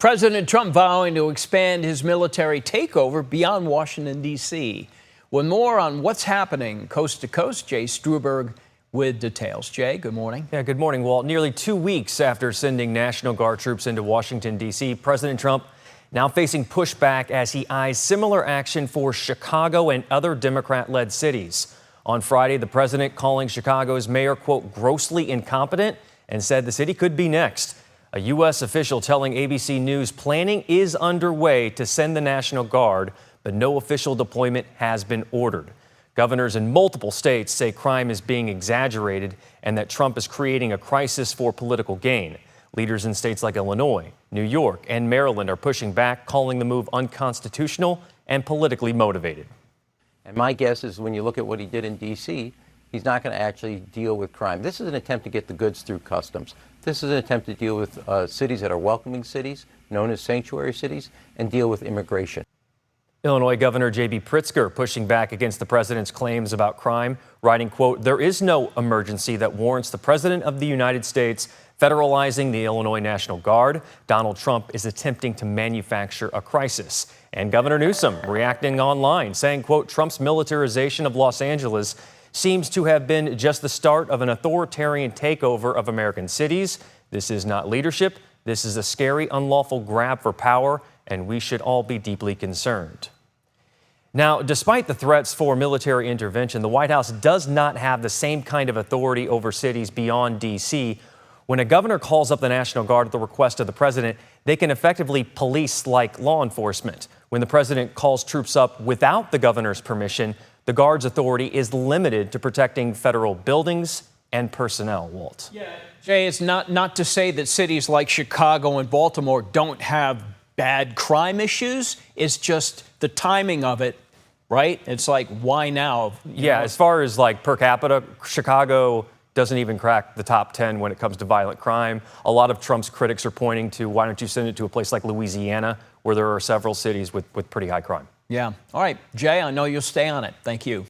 President Trump vowing to expand his military takeover beyond Washington, D.C. With more on what's happening coast to coast, Jay Struberg with details. Jay, good morning. Yeah, good morning, Walt. Nearly 2 weeks after sending National Guard troops into Washington, D.C., President Trump now facing pushback as he eyes similar action for Chicago and other Democrat-led cities. On Friday, the president calling Chicago's mayor, quote, grossly incompetent, and said the city could be next. A U.S. official telling ABC News planning is underway to send the National Guard, but no official deployment has been ordered. Governors in multiple states say crime is being exaggerated and that Trump is creating a crisis for political gain. Leaders in states like Illinois, New York, and Maryland are pushing back, calling the move unconstitutional and politically motivated. And my guess is when you look at what he did in D.C., he's not going to actually deal with crime. This is an attempt to get the goods through customs. This is an attempt to deal with cities that are welcoming cities, known as sanctuary cities, and deal with immigration. Illinois Governor J.B. Pritzker pushing back against the president's claims about crime, writing, quote, there is no emergency that warrants the president of the United States federalizing the Illinois National Guard. Donald Trump is attempting to manufacture a crisis. And Governor Newsom reacting online, saying, quote, Trump's militarization of Los Angeles seems to have been just the start of an authoritarian takeover of American cities. This is not leadership. This is a scary, unlawful grab for power, and we should all be deeply concerned. Now, despite the threats for military intervention, the White House does not have the same kind of authority over cities beyond D.C. When a governor calls up the National Guard at the request of the president, they can effectively police like law enforcement. When the president calls troops up without the governor's permission, the Guard's authority is limited to protecting federal buildings and personnel, Walt. Yeah, Jay, it's not to say that cities like Chicago and Baltimore don't have bad crime issues. It's just the timing of it, right? It's like, why now? Yeah, as far as like per capita, Chicago doesn't even crack the top 10 when it comes to violent crime. A lot of Trump's critics are pointing to, why don't you send it to a place like Louisiana, where there are several cities with pretty high crime. Yeah. All right, Jay, I know you'll stay on it. Thank you.